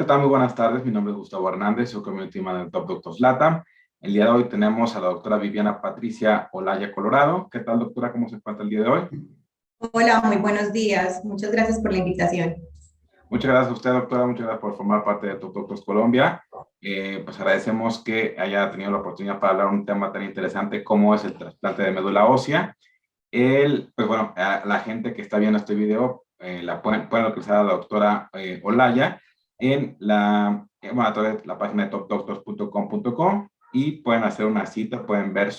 tal? Muy buenas tardes. Mi nombre es Gustavo Hernández, soy Community Manager Top Doctors LATAM. El día de hoy tenemos a la doctora Viviana Patricia Olaya Colorado. ¿Qué tal, doctora? ¿Cómo se encuentra el día de hoy? Hola, muy buenos días. Muchas gracias por la invitación. Muchas gracias a usted, doctora. Muchas gracias por formar parte de Top Doctors Colombia. Pues agradecemos que haya tenido la oportunidad para hablar de un tema tan interesante como es el trasplante de médula ósea. Pues bueno, a la gente que está viendo este video, pueden localizar a la doctora Olaya a través de la página de topdoctors.com.co y pueden hacer una cita, pueden ver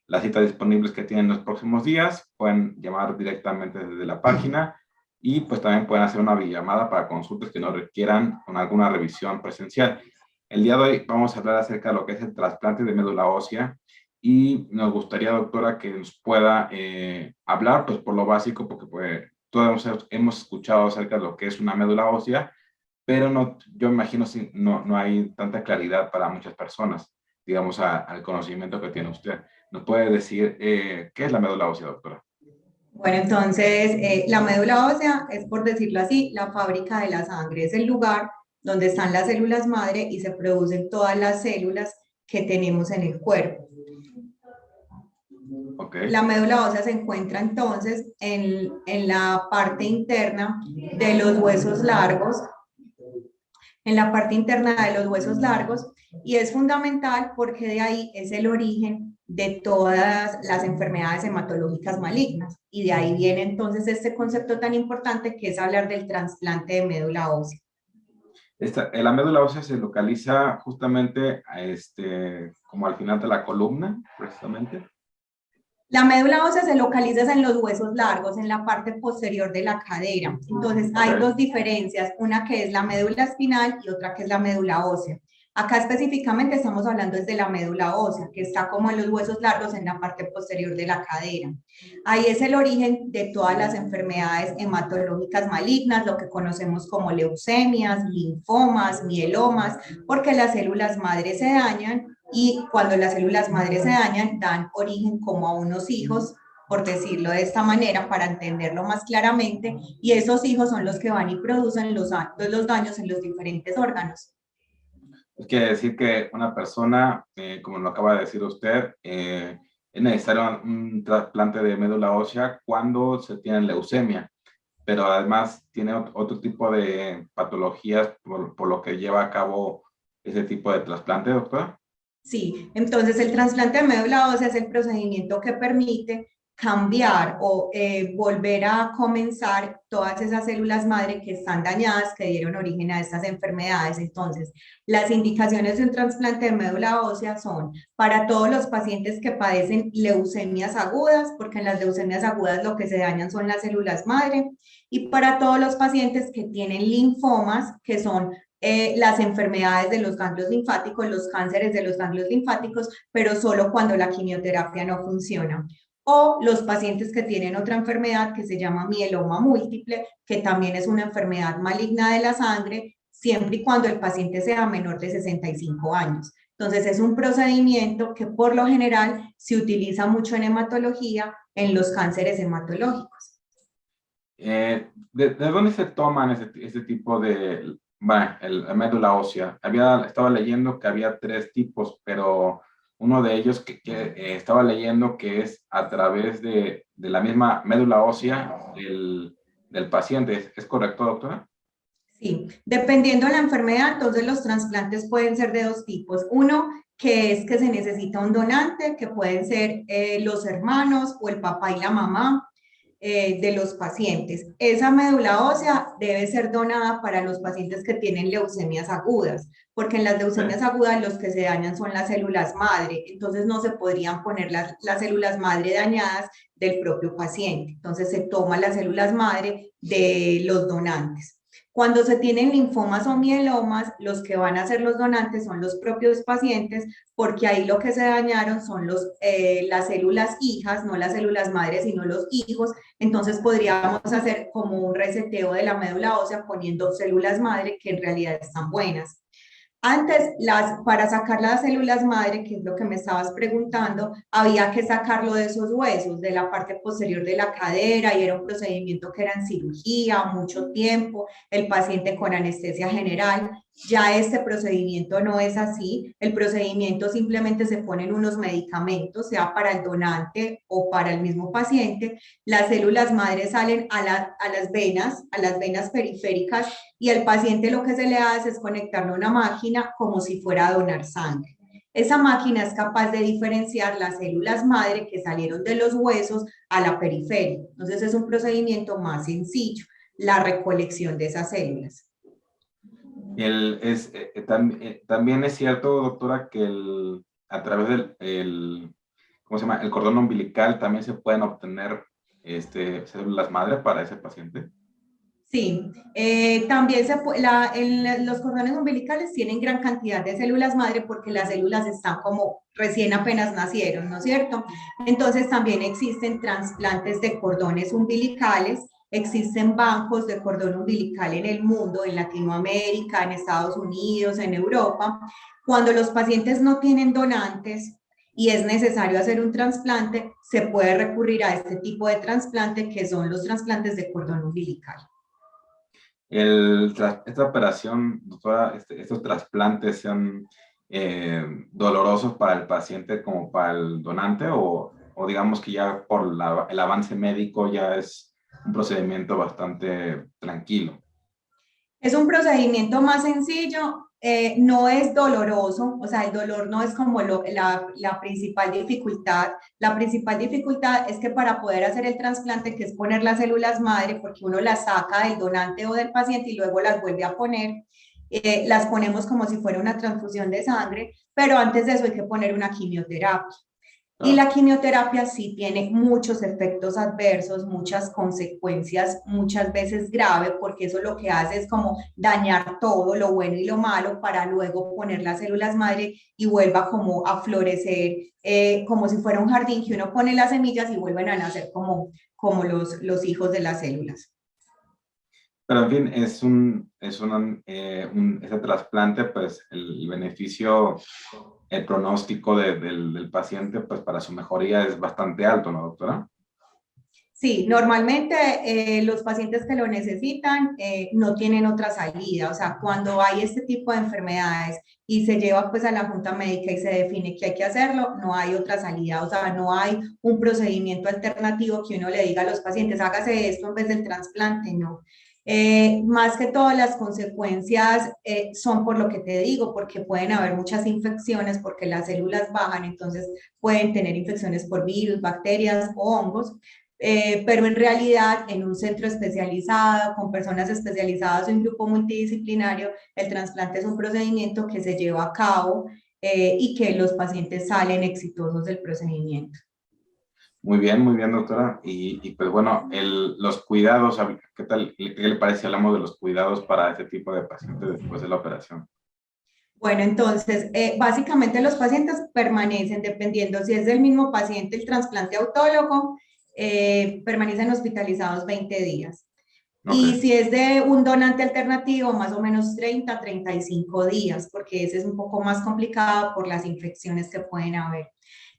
las citas disponibles que tienen los próximos días, pueden llamar directamente desde la página y pues también pueden hacer una videollamada para consultas que no requieran con alguna revisión presencial. El día de hoy vamos a hablar acerca de lo que es el trasplante de médula ósea y nos gustaría, doctora, que nos pueda hablar, pues por lo básico, porque pues, todos hemos escuchado acerca de lo que es una médula ósea, pero no, yo imagino si no hay tanta claridad para muchas personas, digamos, al conocimiento que tiene usted. ¿Nos puede decir qué es la médula ósea, doctora? Bueno, entonces, la médula ósea es, por decirlo así, la fábrica de la sangre. Es el lugar donde están las células madre y se producen todas las células que tenemos en el cuerpo. Ok. La médula ósea se encuentra entonces en la parte interna de los huesos largos, en la parte interna de los huesos largos, y es fundamental porque de ahí es el origen de todas las enfermedades hematológicas malignas, y de ahí viene entonces este concepto tan importante que es hablar del trasplante de médula ósea. La médula ósea se localiza justamente como al final de la columna, precisamente. La médula ósea se localiza en los huesos largos, en la parte posterior de la cadera. Entonces, hay dos diferencias, una que es la médula espinal y otra que es la médula ósea. Acá específicamente estamos hablando de la médula ósea, que está como en los huesos largos en la parte posterior de la cadera. Ahí es el origen de todas las enfermedades hematológicas malignas, lo que conocemos como leucemias, linfomas, mielomas, porque las células madre se dañan y cuando las células madre se dañan dan origen como a unos hijos, por decirlo de esta manera, para entenderlo más claramente, y esos hijos son los que van y producen los daños en los diferentes órganos. Quiere decir que una persona, como lo acaba de decir usted, es necesario un trasplante de médula ósea cuando se tiene leucemia, pero además tiene otro tipo de patologías por lo que lleva a cabo ese tipo de trasplante, doctora. Sí, entonces el trasplante de médula ósea es el procedimiento que permite cambiar o volver a comenzar todas esas células madre que están dañadas, que dieron origen a estas enfermedades. Entonces, las indicaciones de un trasplante de médula ósea son para todos los pacientes que padecen leucemias agudas, porque en las leucemias agudas lo que se dañan son las células madre, y para todos los pacientes que tienen linfomas, que son las enfermedades de los ganglios linfáticos, los cánceres de los ganglios linfáticos, pero solo cuando la quimioterapia no funciona. O los pacientes que tienen otra enfermedad que se llama mieloma múltiple, que también es una enfermedad maligna de la sangre, siempre y cuando el paciente sea menor de 65 años. Entonces es un procedimiento que por lo general se utiliza mucho en hematología, en los cánceres hematológicos. ¿De dónde se toman ese tipo de, bueno, la médula ósea? Estaba leyendo que había tres tipos, pero uno de ellos estaba leyendo que es a través de la misma médula ósea del paciente. ¿Es correcto, doctora? Sí, dependiendo de la enfermedad, entonces los trasplantes pueden ser de dos tipos. Uno, que es que se necesita un donante, que pueden ser los hermanos o el papá y la mamá de los pacientes. Esa médula ósea debe ser donada para los pacientes que tienen leucemias agudas, porque en las leucemias agudas los que se dañan son las células madre, entonces no se podrían poner las células madre dañadas del propio paciente. Entonces se toman las células madre de los donantes. Cuando se tienen linfomas o mielomas, los que van a ser los donantes son los propios pacientes, porque ahí lo que se dañaron son las células hijas, no las células madres, sino los hijos. Entonces podríamos hacer como un reseteo de la médula ósea poniendo células madre que en realidad están buenas. Antes, para sacar las células madre, que es lo que me estabas preguntando, había que sacarlo de esos huesos, de la parte posterior de la cadera, y era un procedimiento que era en cirugía, mucho tiempo, el paciente con anestesia general, Ya este procedimiento no es así. El procedimiento simplemente se ponen unos medicamentos, sea para el donante o para el mismo paciente. Las células madres salen a las venas periféricas, y al paciente lo que se le hace es conectarle una máquina como si fuera a donar sangre. Esa máquina es capaz de diferenciar las células madre que salieron de los huesos a la periferia. Entonces es un procedimiento más sencillo, la recolección de esas células. También es cierto, doctora, que a través ¿cómo se llama? El cordón umbilical también se pueden obtener células madre para ese paciente. Sí, también los cordones umbilicales tienen gran cantidad de células madre porque las células están como recién apenas nacieron, ¿no es cierto? Entonces también existen trasplantes de cordones umbilicales, existen bancos de cordón umbilical en el mundo, en Latinoamérica, en Estados Unidos, en Europa. Cuando los pacientes no tienen donantes y es necesario hacer un trasplante, se puede recurrir a este tipo de trasplante que son los trasplantes de cordón umbilical. Esta operación, doctora, estos trasplantes son dolorosos para el paciente como para el donante o digamos que ya por el avance médico ya es un procedimiento bastante tranquilo. Es un procedimiento más sencillo, no es doloroso, o sea, el dolor no es como la principal dificultad. La principal dificultad es que para poder hacer el trasplante, que es poner las células madre, porque uno las saca del donante o del paciente y luego las vuelve a poner, las ponemos como si fuera una transfusión de sangre, pero antes de eso hay que poner una quimioterapia. Y Ah, la quimioterapia sí tiene muchos efectos adversos, muchas consecuencias, muchas veces grave, porque eso lo que hace es como dañar todo, lo bueno y lo malo, para luego poner las células madre y vuelva como a florecer, como si fuera un jardín que uno pone las semillas y vuelven a nacer como los hijos de las células. pero en fin, ese trasplante, pues el beneficio, el pronóstico del paciente, pues para su mejoría es bastante alto, ¿no, doctora? Sí, normalmente los pacientes que lo necesitan no tienen otra salida, o sea, cuando hay este tipo de enfermedades y se lleva pues a la junta médica y se define que hay que hacerlo, no hay otra salida, o sea, no hay un procedimiento alternativo que uno le diga a los pacientes, hágase esto en vez del trasplante, no. Más que todas las consecuencias son por lo que te digo, porque pueden haber muchas infecciones, porque las células bajan, entonces pueden tener infecciones por virus, bacterias o hongos. Pero en realidad en un centro especializado, con personas especializadas o un grupo multidisciplinario, el trasplante es un procedimiento que se lleva a cabo y que los pacientes salen exitosos del procedimiento. Muy bien, doctora. Pues bueno, los cuidados, ¿qué tal? ¿Qué le parece si hablamos de los cuidados para este tipo de pacientes después de la operación? Bueno, entonces, básicamente los pacientes permanecen, dependiendo si es del mismo paciente, el trasplante autólogo, permanecen hospitalizados 20 días. Ok, Y si es de un donante alternativo, más o menos 35 días, porque ese es un poco más complicado por las infecciones que pueden haber.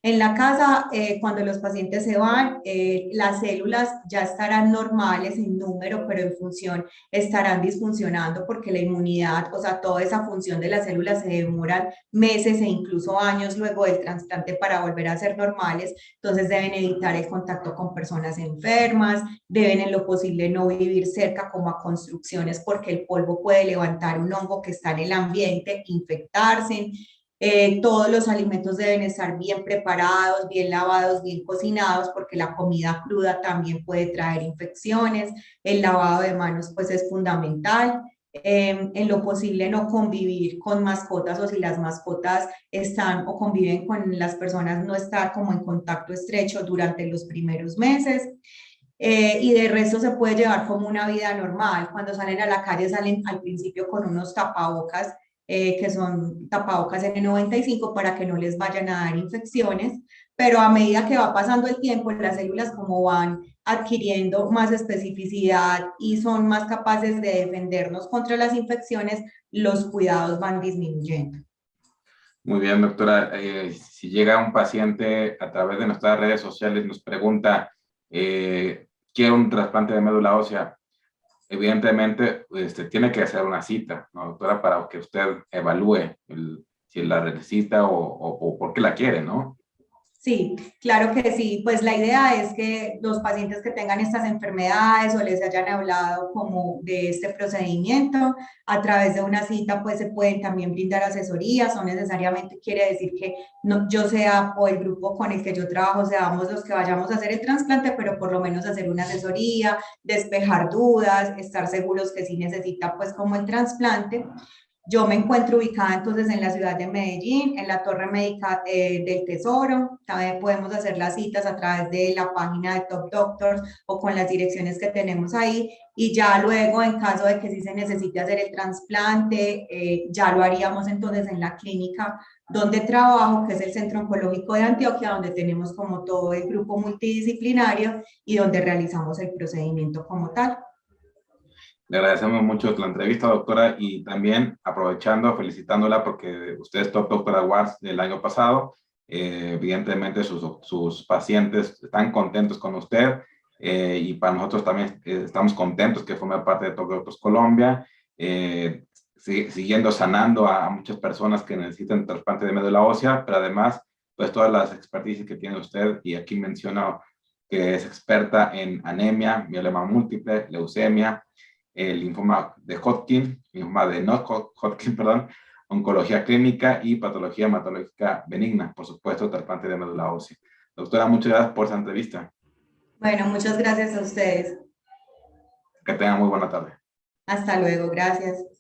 En la casa, cuando los pacientes se van, las células ya estarán normales en número, pero en función estarán disfuncionando porque la inmunidad, o sea, toda esa función de las células se demoran meses e incluso años luego del trasplante para volver a ser normales. Entonces deben evitar el contacto con personas enfermas, deben en lo posible no vivir cerca como a construcciones porque el polvo puede levantar un hongo que está en el ambiente, infectarse. Todos los alimentos deben estar bien preparados, bien lavados, bien cocinados, porque la comida cruda también puede traer infecciones. El lavado de manos pues es fundamental. En lo posible no convivir con mascotas, o si las mascotas están o conviven con las personas, no estar como en contacto estrecho durante los primeros meses. Y de resto se puede llevar como una vida normal. Cuando salen a la calle salen al principio con unos tapabocas, que son tapabocas N95 para que no les vayan a dar infecciones, pero a medida que va pasando el tiempo, las células como van adquiriendo más especificidad y son más capaces de defendernos contra las infecciones, los cuidados van disminuyendo. muy bien, doctora. Si llega un paciente a través de nuestras redes sociales, nos pregunta, quiero un trasplante de médula ósea, evidentemente tiene que hacer una cita, ¿no, doctora? Para que usted evalúe si la necesita o por qué la quiere, ¿no? Sí, claro que sí. Pues la idea es que los pacientes que tengan estas enfermedades o les hayan hablado como de este procedimiento, a través de una cita, pues se pueden también brindar asesorías. No necesariamente quiere decir que yo sea o el grupo con el que yo trabajo seamos los que vayamos a hacer el trasplante, pero por lo menos hacer una asesoría, despejar dudas, estar seguros que sí necesita pues como el trasplante. Yo me encuentro ubicada entonces en la ciudad de Medellín, en la Torre Médica del Tesoro. También podemos hacer las citas a través de la página de Top Doctors o con las direcciones que tenemos ahí. Y ya luego, en caso de que sí se necesite hacer el trasplante, ya lo haríamos entonces en la clínica donde trabajo, que es el Centro Oncológico de Antioquia, donde tenemos como todo el grupo multidisciplinario y donde realizamos el procedimiento como tal. Le agradecemos mucho la entrevista, doctora, y también aprovechando, felicitándola porque usted es Top Doctor Awards del año pasado. Evidentemente sus pacientes están contentos con usted y para nosotros también estamos contentos que forme parte de Top Doctors Colombia, siguiendo sanando a muchas personas que necesitan trasplante de médula ósea, pero además, pues todas las experticias que tiene usted, y aquí menciona que es experta en anemia, mieloma múltiple, leucemia, el linfoma de Hodgkin, linfoma de Hodgkin, perdón, oncología clínica y patología hematológica benigna, por supuesto, trasplante de médula ósea. Doctora, muchas gracias por esa entrevista. Bueno, muchas gracias a ustedes. Que tenga muy buena tarde. Hasta luego, gracias.